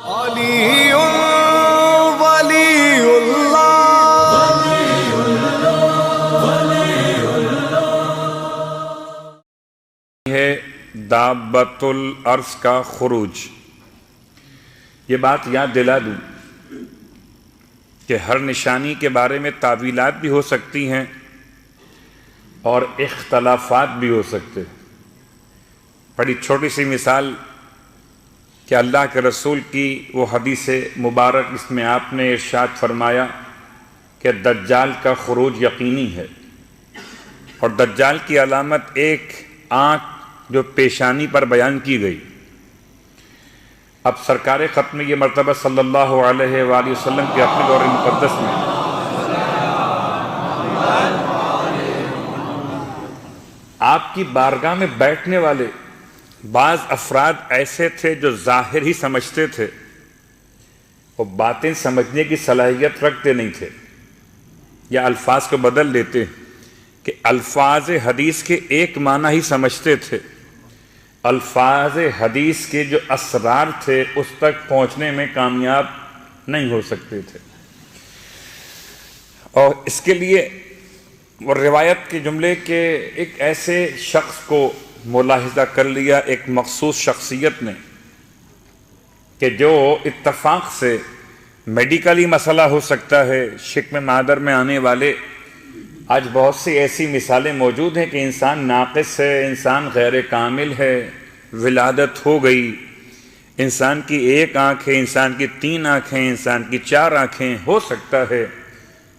علی ولی ہے دابۃ الارض کا خروج۔ یہ بات یاد دلا دوں کہ ہر نشانی کے بارے میں تعویلات بھی ہو سکتی ہیں اور اختلافات بھی ہو سکتے ہیں۔ بڑی چھوٹی سی مثال کہ اللہ کے رسول کی وہ حدیث مبارک، اس میں آپ نے ارشاد فرمایا کہ دجال کا خروج یقینی ہے، اور دجال کی علامت ایک آنکھ جو پیشانی پر بیان کی گئی۔ اب سرکار ختم یہ مرتبہ صلی اللہ علیہ وآلہ وسلم کے اپنے دور مقدس میں آپ کی بارگاہ میں بیٹھنے والے بعض افراد ایسے تھے جو ظاہر ہی سمجھتے تھے، وہ باطن سمجھنے کی صلاحیت رکھتے نہیں تھے، یا الفاظ کو بدل دیتے کہ الفاظ حدیث کے ایک معنی ہی سمجھتے تھے، الفاظ حدیث کے جو اسرار تھے اس تک پہنچنے میں کامیاب نہیں ہو سکتے تھے۔ اور اس کے لیے وہ روایت کے جملے کے ایک ایسے شخص کو ملاحظہ کر لیا، ایک مخصوص شخصیت نے، کہ جو اتفاق سے میڈیکلی مسئلہ ہو سکتا ہے، شکم مادر میں آنے والے آج بہت سی ایسی مثالیں موجود ہیں کہ انسان ناقص ہے، انسان غیر کامل ہے، ولادت ہو گئی، انسان کی ایک آنکھ ہے، انسان کی 3 آنکھیں، انسان کی 4 آنکھیں، ہو سکتا ہے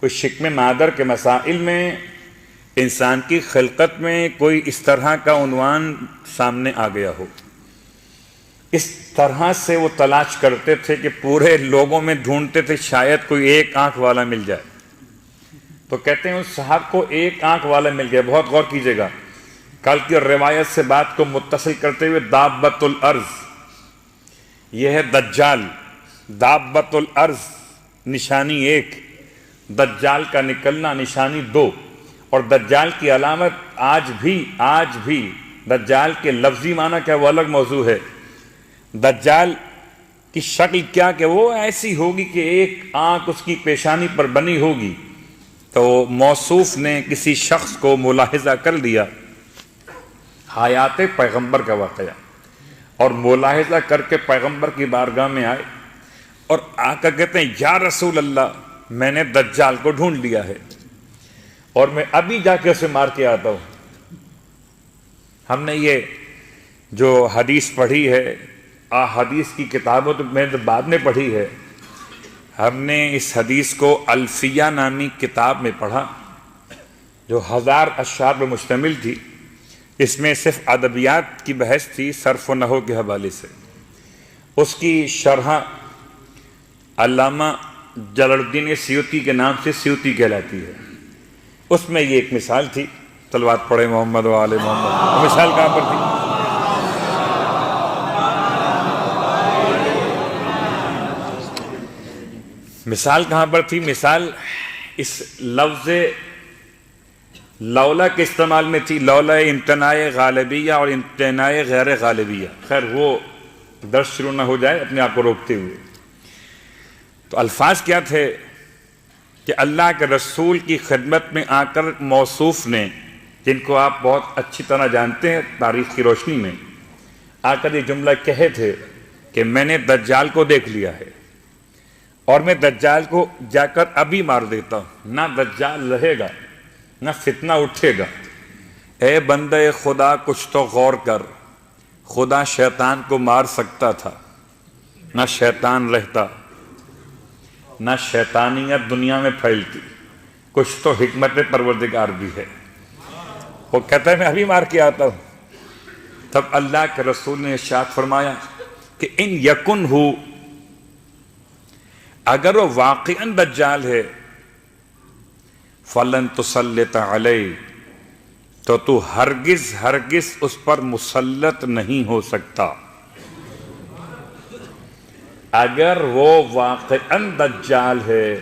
کوئی شکم مادر کے مسائل میں، انسان کی خلقت میں کوئی اس طرح کا عنوان سامنے آ گیا ہو۔ اس طرح سے وہ تلاش کرتے تھے کہ پورے لوگوں میں ڈھونڈتے تھے شاید کوئی ایک آنکھ والا مل جائے۔ تو کہتے ہیں اس صاحب کو ایک آنکھ والا مل گیا۔ بہت غور کیجئے گا، کل کی روایت سے بات کو متصل کرتے ہوئے دابۃ الارض، یہ ہے دجال۔ دابۃ الارض نشانی 1، دجال کا نکلنا نشانی 2، اور دجال کی علامت آج بھی دجال کے لفظی معنی کیا وہ الگ موضوع ہے۔ دجال کی شکل کیا کہ وہ ایسی ہوگی کہ ایک آنکھ اس کی پیشانی پر بنی ہوگی۔ تو موصوف نے کسی شخص کو ملاحظہ کر لیا، حیات پیغمبر کا واقعہ، اور ملاحظہ کر کے پیغمبر کی بارگاہ میں آئے اور آ کر کہتے ہیں یا رسول اللہ، میں نے دجال کو ڈھونڈ لیا ہے اور میں ابھی جا کے اسے مار کے آتا ہوں۔ ہم نے یہ جو حدیث پڑھی ہے، حدیث کی کتابوں تو میں نے بعد میں پڑھی ہے، ہم نے اس حدیث کو الفیہ نامی کتاب میں پڑھا جو 1000 اشعار پر مشتمل تھی۔ اس میں صرف ادبیات کی بحث تھی صرف و نحو کے حوالے سے۔ اس کی شرح علامہ جلال الدین سیوطی کے نام سے سیوطی کہلاتی ہے۔ اس میں یہ ایک مثال تھی، صلوات پڑھے محمد و آل محمد۔ وہ مثال کہاں پر تھی؟ مثال کہاں پر تھی؟ مثال اس لفظ لولا کے استعمال میں تھی، لولا امتناع غالبیہ اور امتناع غیر غالبیہ۔ خیر وہ درس شروع نہ ہو جائے اپنے آپ کو روکتے ہوئے۔ تو الفاظ کیا تھے کہ اللہ کے رسول کی خدمت میں آ کر موصوف نے، جن کو آپ بہت اچھی طرح جانتے ہیں تاریخ کی روشنی میں، آ کر یہ جملہ کہے تھے کہ میں نے دجال کو دیکھ لیا ہے اور میں دجال کو جا کر ابھی مار دیتا ہوں، نہ دجال رہے گا نہ فتنہ اٹھے گا۔ اے بندے خدا کچھ تو غور کر، خدا شیطان کو مار سکتا تھا، نہ شیطان رہتا، نہ شیطانیت دنیا میں پھیلتی، کچھ تو حکمت پروردگار بھی ہے۔ وہ کہتا ہے میں ابھی مار کے آتا ہوں۔ تب اللہ کے رسول نے ارشاد فرمایا کہ ان یکن ہو، اگر وہ واقعاً دجال ہے، فلن تسلط علیہ، تو ہرگز اس پر مسلط نہیں ہو سکتا۔ اگر وہ واقعاً دجال ہے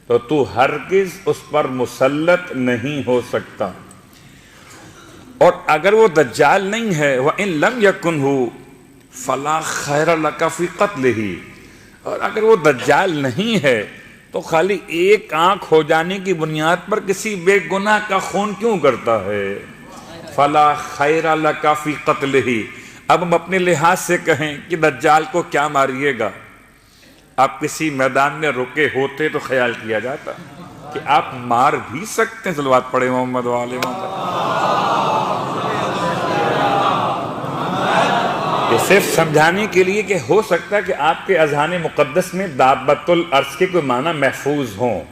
تو ہرگز اس پر مسلط نہیں ہو سکتا، اور اگر وہ دجال نہیں ہے وَإِن لَمْ يَكُنْهُ فَلَا خَيْرَ لَكَ فِي قَتْلِهِ، اور اگر وہ دجال نہیں ہے تو خالی ایک آنکھ ہو جانے کی بنیاد پر کسی بے گناہ کا خون کیوں کرتا ہے؟ فلا خیر لک فی قتلہ۔ اب ہم اپنے لحاظ سے کہیں کہ دجال کو کیا ماریے گا، آپ کسی میدان میں رکے ہوتے تو خیال کیا جاتا کہ آپ مار بھی سکتے ہیں۔ صلوات پڑھے محمد وآلہ محمد۔ یہ صرف سمجھانے کے لیے کہ ہو سکتا ہے کہ آپ کے اذہان مقدس میں دابۃ الارض کے کوئی معنی محفوظ ہوں،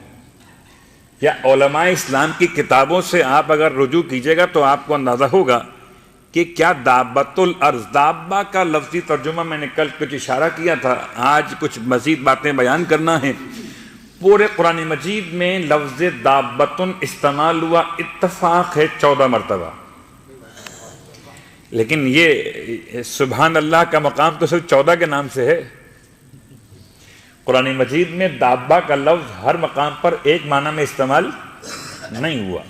یا علماء اسلام کی کتابوں سے آپ اگر رجوع کیجئے گا تو آپ کو اندازہ ہوگا کہ کیا دابۃ الارض، دابہ کا لفظی ترجمہ میں نے کل کچھ اشارہ کیا تھا، آج کچھ مزید باتیں بیان کرنا ہے۔ پورے قرآن مجید میں لفظ دابۃن استعمال ہوا اتفاق ہے 14 مرتبہ، لیکن یہ سبحان اللہ کا مقام تو صرف 14 کے نام سے ہے۔ قرآن مجید میں دابہ کا لفظ ہر مقام پر ایک معنی میں استعمال نہیں ہوا،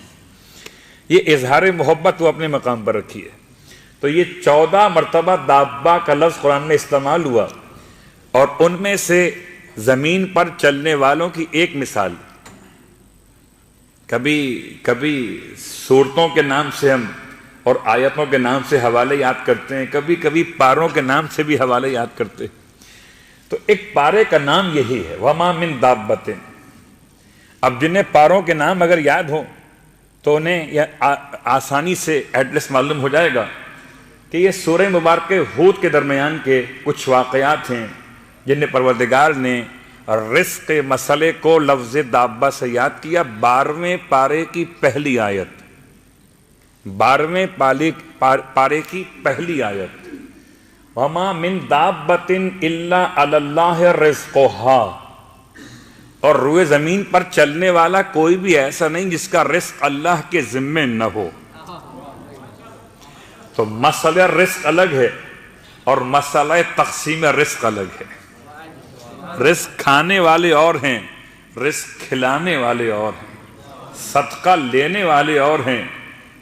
یہ اظہار محبت وہ اپنے مقام پر رکھی ہے۔ تو یہ 14 مرتبہ دابہ کا لفظ قرآن میں استعمال ہوا، اور ان میں سے زمین پر چلنے والوں کی ایک مثال، کبھی صورتوں کے نام سے ہم اور آیتوں کے نام سے حوالے یاد کرتے ہیں، کبھی پاروں کے نام سے بھی حوالے یاد کرتے ہیں۔ تو ایک پارے کا نام یہی ہے، وَمَا مِن دَابَّةٍ۔ اب جنہیں پاروں کے نام اگر یاد ہوں تو انہیں آسانی سے ایڈریس معلوم ہو جائے گا کہ یہ سورہ مبارکہ ہود کے درمیان کے کچھ واقعات ہیں جن پروردگار نے رزق مسئلے کو لفظ دابہ سے یاد کیا۔ 12ویں پارے کی پہلی آیت، 12ویں پارے کی پہلی آیت، وَمَا مِن دَابَّةٍ إِلَّا عَلَى اللَّهِ رِزْقُهَا۔ اور روئے زمین پر چلنے والا کوئی بھی ایسا نہیں جس کا رزق اللہ کے ذمے نہ ہو۔ تو مسئلہ رزق الگ ہے اور مسئلہ تقسیم رزق الگ ہے۔ رزق کھانے والے اور ہیں، رزق کھلانے والے اور ہیں، صدقہ لینے والے اور ہیں،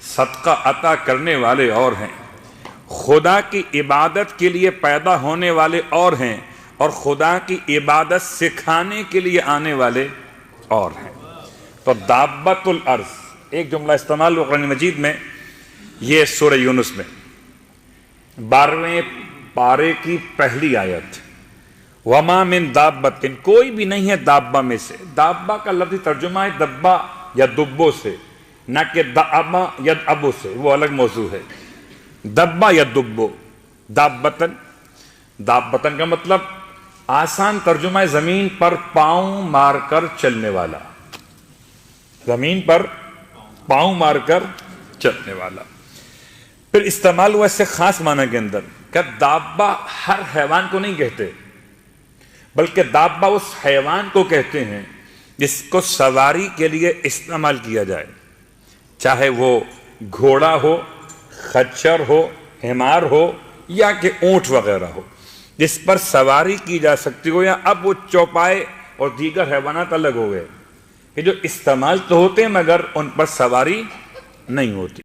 صدقہ عطا کرنے والے اور ہیں، خدا کی عبادت کے لیے پیدا ہونے والے اور ہیں، اور خدا کی عبادت سکھانے کے لیے آنے والے اور ہیں۔ تو دابۃ الارض ایک جملہ استعمال ہوا قرآن مجید میں، یہ سورہ یونس میں 12ویں پارے کی پہلی آیت، وَمَا مِن دَابَّةٍ، کوئی بھی نہیں ہے دابہ میں سے۔ دابہ کا لفظی ترجمہ ہے دبہ یا دبوں سے، نہ کہ دعبہ یا ابو سے، وہ الگ موضوع ہے۔ دبہ یا دبو، دابتن، دابتن کا مطلب آسان ترجمہ ہے زمین پر پاؤں مار کر چلنے والا، زمین پر پاؤں مار کر چلنے والا۔ پھر استعمال ہوا اس سے خاص معنی کے اندر کہ دابہ ہر حیوان کو نہیں کہتے، بلکہ دابہ اس حیوان کو کہتے ہیں جس کو سواری کے لیے استعمال کیا جائے، چاہے وہ گھوڑا ہو، خچر ہو، حمار ہو، یا کہ اونٹ وغیرہ ہو، جس پر سواری کی جا سکتی ہو۔ یا اب وہ چوپائے اور دیگر حیوانات الگ ہو گئے کہ جو استعمال تو ہوتے ہیں مگر ان پر سواری نہیں ہوتی۔